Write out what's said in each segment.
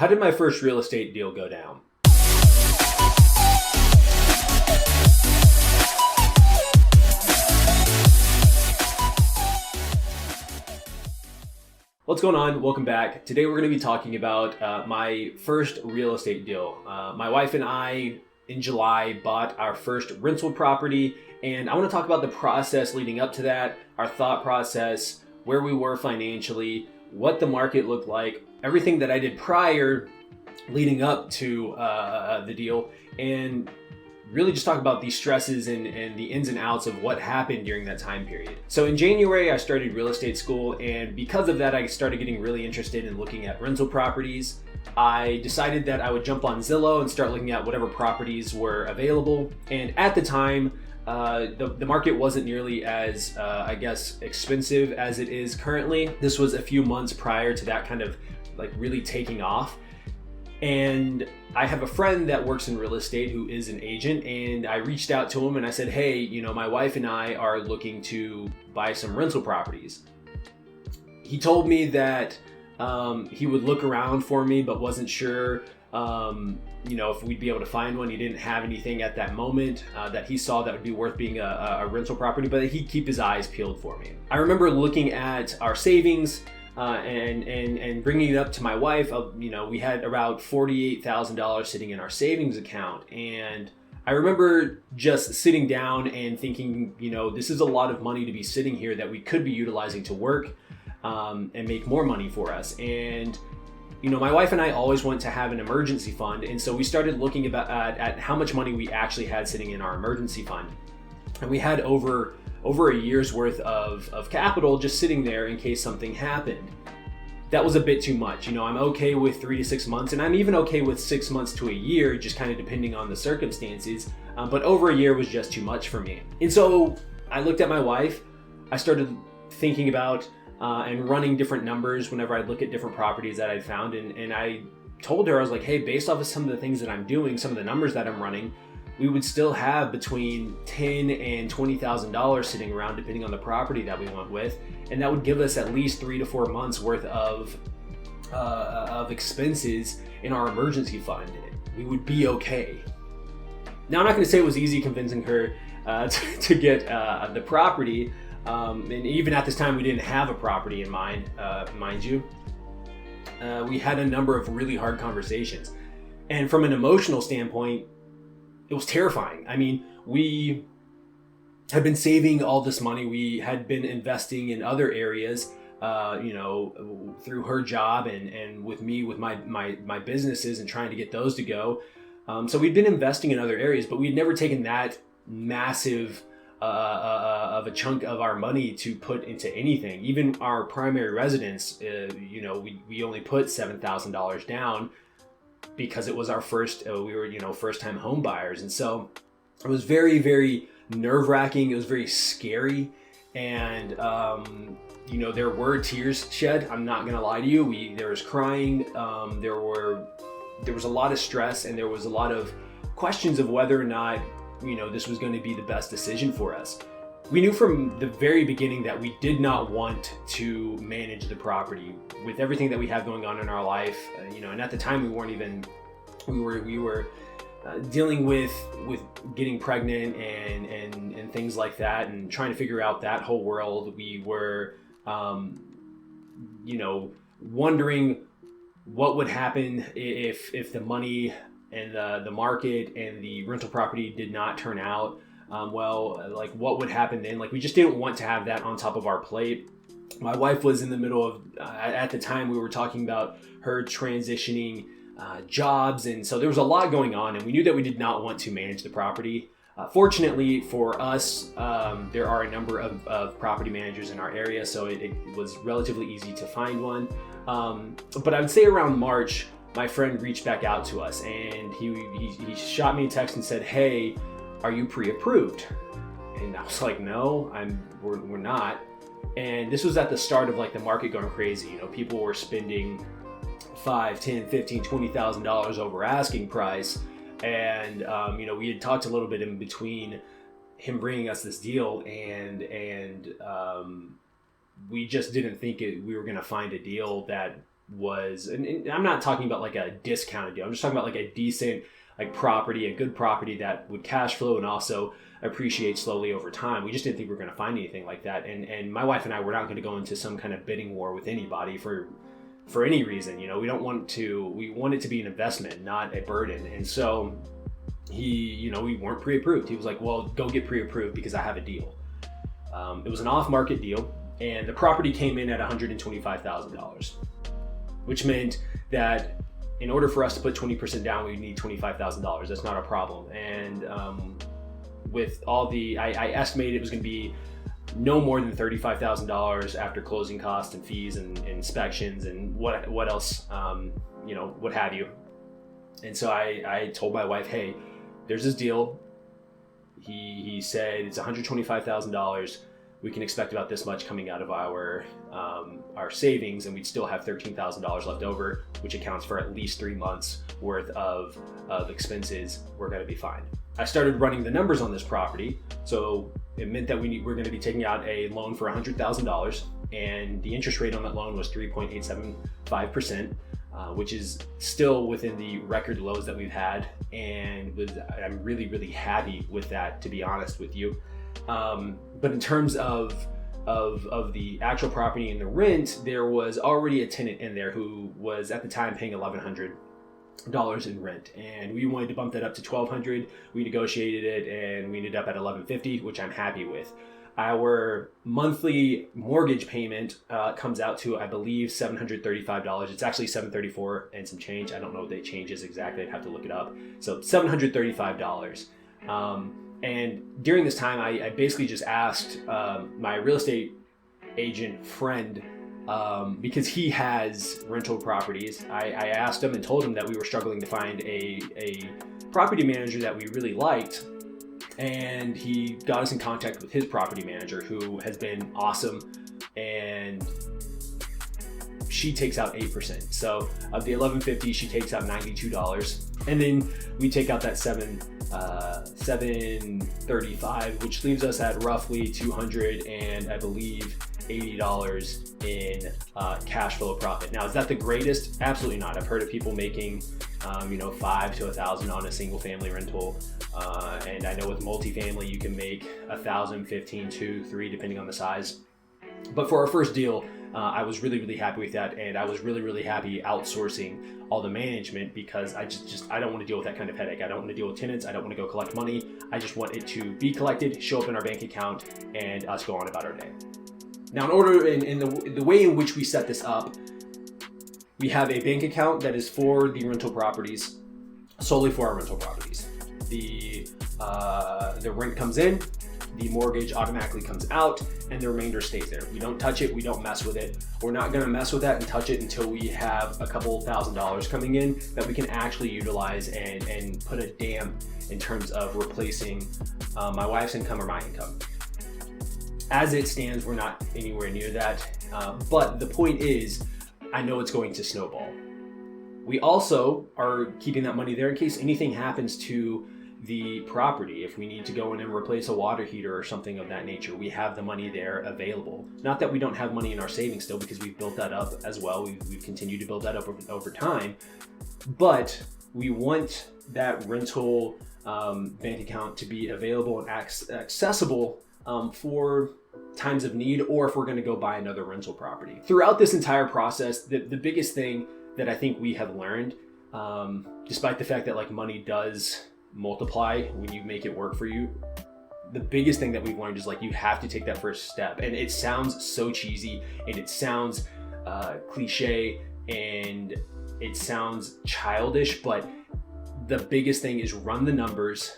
how did my first real estate deal go down? What's going on? Welcome back. Today we're going to be talking about my first real estate deal. My wife and I, in July, bought our first rental property, and I want to talk about the process leading up to that, our thought process, where we were financially, what the market looked like, everything that I did prior leading up to the deal, and really just talk about the stresses and the ins and outs of what happened during that time period. So in January, I started real estate school, and because of that, I started getting really interested in looking at rental properties. I decided that I would jump on Zillow and start looking at whatever properties were available. And at the time, the market wasn't nearly as, expensive as it is currently. This was a few months prior to that kind of like really taking off. And I have a friend that works in real estate who is an agent, and I reached out to him and I said, hey, my wife and I are looking to buy some rental properties. He told me that he would look around for me, but wasn't sure, if we'd be able to find one. He didn't have anything at that moment that he saw that would be worth being a rental property, but he'd keep his eyes peeled for me. I remember looking at our savings, and bringing it up to my wife. We had about $48,000 sitting in our savings account, and I remember just sitting down and thinking, this is a lot of money to be sitting here that we could be utilizing to work and make more money for us. And my wife and I always want to have an emergency fund, and so we started looking at how much money we actually had sitting in our emergency fund, and we had over a year's worth of capital just sitting there in case something happened. That was a bit too much. I'm okay with 3 to 6 months, and I'm even okay with 6 months to a year, just kind of depending on the circumstances. But over a year was just too much for me. And so I looked at my wife. I started thinking about and running different numbers whenever I look at different properties that I'd found. And I told her, I was like, hey, based off of some of the things that I'm doing, some of the numbers that I'm running, we would still have between $10,000 and $20,000 sitting around, depending on the property that we went with, and that would give us at least 3 to 4 months worth of expenses in our emergency fund. We would be okay. Now, I'm not going to say it was easy convincing her to get the property, and even at this time, we didn't have a property in mind, mind you. We had a number of really hard conversations, and from an emotional standpoint, it was terrifying. I mean, we had been saving all this money. We had been investing in other areas, through her job and with me, with my businesses and trying to get those to go. So we'd been investing in other areas, but we'd never taken that massive of a chunk of our money to put into anything. Even our primary residence, we only put $7,000 down, because it was our first, we were, first time home buyers. And so it was very, very nerve wracking. It was very scary. And, there were tears shed. I'm not going to lie to you. There was crying. There was a lot of stress, and there was a lot of questions of whether or not, this was going to be the best decision for us. We knew from the very beginning that we did not want to manage the property with everything that we have going on in our life. And at the time we were dealing with getting pregnant and things like that, and trying to figure out that whole world. We were, wondering what would happen if the money and the market and the rental property did not turn out what would happen then? We just didn't want to have that on top of our plate. My wife was in the middle of, at the time we were talking about her transitioning jobs. And so there was a lot going on, and we knew that we did not want to manage the property. Fortunately for us, there are a number of property managers in our area, so it was relatively easy to find one. But I would say around March, my friend reached back out to us, and he shot me a text and said, hey, are you pre-approved? And I was like, no, we're not. And this was at the start of the market going crazy. People were spending $5,000, $10,000, $15,000, $20,000 over asking price. And, we had talked a little bit in between him bringing us this deal, and we just didn't think we were going to find a deal that was, and I'm not talking about like a discounted deal. I'm just talking about like a decent like property, a good property that would cash flow and also appreciate slowly over time. We just didn't think we were going to find anything like that. And my wife and I were not going to go into some kind of bidding war with anybody for any reason. You know, we want it to be an investment, not a burden. And so we weren't pre-approved. He was like, well, go get pre-approved because I have a deal. It was an off-market deal, and the property came in at $125,000, which meant that in order for us to put 20% down, we need $25,000. That's not a problem. And with all I estimated it was going to be no more than $35,000 after closing costs and fees and inspections and what else, what have you. And so I told my wife, hey, there's this deal. He said it's $125,000. We can expect about this much coming out of our savings, and we'd still have $13,000 left over, which accounts for at least 3 months worth of expenses. We're going to be fine. I started running the numbers on this property, so it meant that we're going to be taking out a loan for $100,000, and the interest rate on that loan was 3.875%, which is still within the record lows that we've had, and I'm really, really happy with that, to be honest with you. But in terms of the actual property and the rent, there was already a tenant in there who was at the time paying $1,100 in rent, and we wanted to bump that up to $1,200. We negotiated it, and we ended up at $1,150, which I'm happy with. Our monthly mortgage payment comes out to, I believe, $735. It's actually $734 and some change. I don't know what the change is exactly. I'd have to look it up. So $735. And during this time, I basically just asked my real estate agent friend, because he has rental properties. I asked him and told him that we were struggling to find a property manager that we really liked. And he got us in contact with his property manager, who has been awesome. And she takes out 8%. So of the $1,150, she takes out $92. And then we take out that $735, which leaves us at roughly $200 and I believe $80 in cash flow profit. Now, is that the greatest? Absolutely not. I've heard of people making $5,000 to $1,000 on a single family rental. And I know with multifamily, you can make $1,000, $15, $2, $3, depending on the size. But for our first deal, I was really, really happy with that. And I was really, really happy outsourcing all the management, because I don't want to deal with that kind of headache. I don't want to deal with tenants. I don't want to go collect money. I just want it to be collected, show up in our bank account, and us go on about our day. Now, in the way in which we set this up, we have a bank account that is for the rental properties, solely for our rental properties. The rent comes in, the mortgage automatically comes out, and the remainder stays there. We don't touch it. We don't mess with it. We're not going to mess with that and touch it until we have a couple $1,000s coming in that we can actually utilize and put a dam in terms of replacing my wife's income or my income. As it stands, we're not anywhere near that. But the point is, I know it's going to snowball. We also are keeping that money there in case anything happens to the property. If we need to go in and replace a water heater or something of that nature, we have the money there available. Not that we don't have money in our savings still, because we've built that up as well. We've continued to build that up over time. But we want that rental bank account to be available and accessible for times of need, or if we're going to go buy another rental property. Throughout this entire process, the biggest thing that I think we have learned, despite the fact that like money does multiply when you make it work for you, the biggest thing that we've learned is like you have to take that first step. And it sounds so cheesy, and it sounds cliche, and it sounds childish, but the biggest thing is run the numbers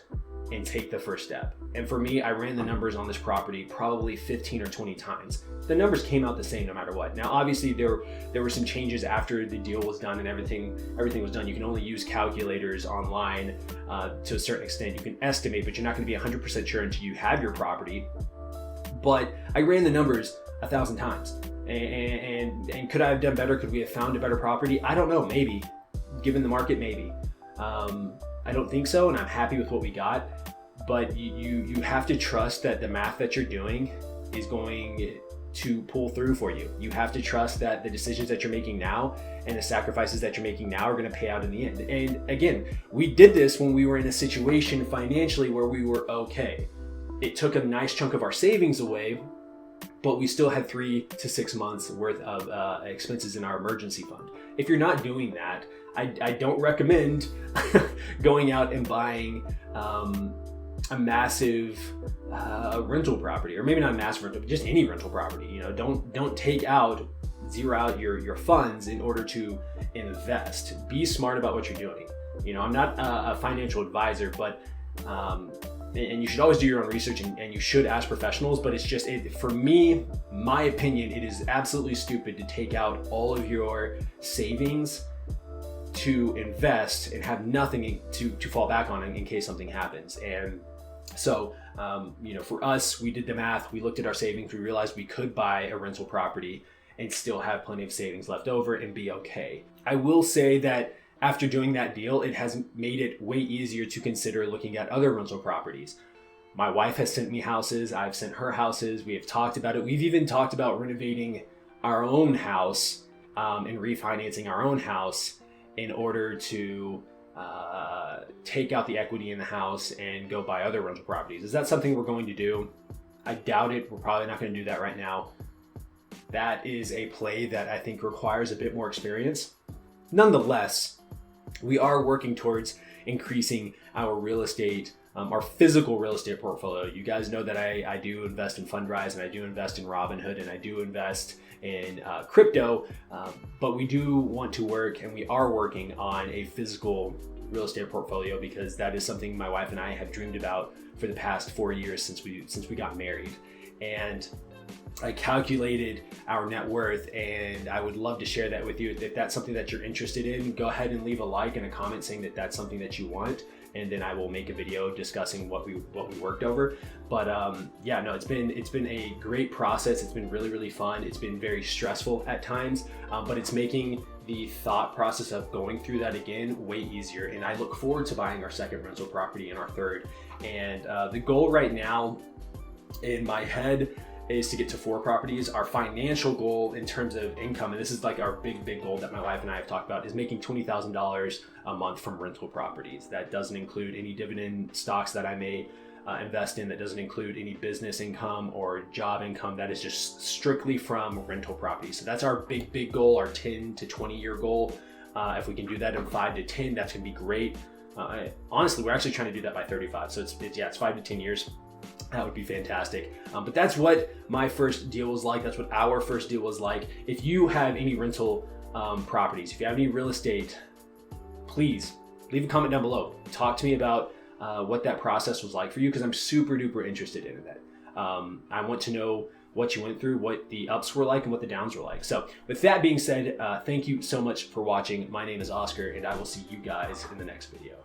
and take the first step. And for me, I ran the numbers on this property probably 15 or 20 times. The numbers came out the same no matter what. Now, obviously, there were some changes after the deal was done and everything was done. You can only use calculators online to a certain extent. You can estimate, but you're not going to be 100% sure until you have your property. But I ran the numbers 1,000 times. And could I have done better? Could we have found a better property? I don't know, maybe. Given the market, maybe. I don't think so, and I'm happy with what we got. But you have to trust that the math that you're doing is going to pull through for you. You have to trust that the decisions that you're making now and the sacrifices that you're making now are going to pay out in the end. And again, we did this when we were in a situation financially where we were okay. It took a nice chunk of our savings away, but we still had 3 to 6 months worth of expenses in our emergency fund. If you're not doing that, I don't recommend going out and buying a massive rental property, or maybe not a massive rental, but just any rental property. You know, don't zero out your funds in order to invest. Be smart about what you're doing. You know, I'm not a financial advisor, but and you should always do your own research, and you should ask professionals, but it's just, for me, my opinion, it is absolutely stupid to take out all of your savings to invest and have nothing to fall back on in case something happens. And so, you know, for us, we did the math, we looked at our savings, we realized we could buy a rental property and still have plenty of savings left over and be okay. I will say that after doing that deal, it has made it way easier to consider looking at other rental properties. My wife has sent me houses, I've sent her houses, we have talked about it. We've even talked about renovating our own house and refinancing our own house in order to take out the equity in the house and go buy other rental properties. Is that something we're going to do? I doubt it. We're probably not going to do that right now. That is a play that I think requires a bit more experience. Nonetheless, we are working towards increasing our real estate, our physical real estate portfolio. You guys know that I do invest in Fundrise, and I do invest in Robinhood, and I do invest in crypto, but we do want to work, and we are working on a physical real estate portfolio, because that is something my wife and I have dreamed about for the past 4 years since we got married. And I calculated our net worth, and I would love to share that with you. If that's something that you're interested in, go ahead and leave a like and a comment saying that that's something that you want, and then I will make a video discussing what we worked over. But yeah, no, it's been a great process. It's been really, really fun. It's been very stressful at times, but it's making the thought process of going through that again way easier. And I look forward to buying our second rental property and our third. And the goal right now in my head is to get to 4 properties. Our financial goal in terms of income, and this is like our big goal that my wife and I have talked about, is making $20,000 a month from rental properties. That doesn't include any dividend stocks that I may invest in. That doesn't include any business income or job income. That is just strictly from rental properties. So that's our big goal, our 10 to 20 year goal. If we can do that in 5 to 10, that's gonna be great. Honestly, we're actually trying to do that by 35. So it's 5 to 10 years. That would be fantastic. But that's what my first deal was like. That's what our first deal was like. If you have any rental properties, if you have any real estate, please leave a comment down below. Talk to me about what that process was like for you, because I'm super duper interested in that. I want to know what you went through, what the ups were like, and what the downs were like. So with that being said, thank you so much for watching. My name is Oscar, and I will see you guys in the next video.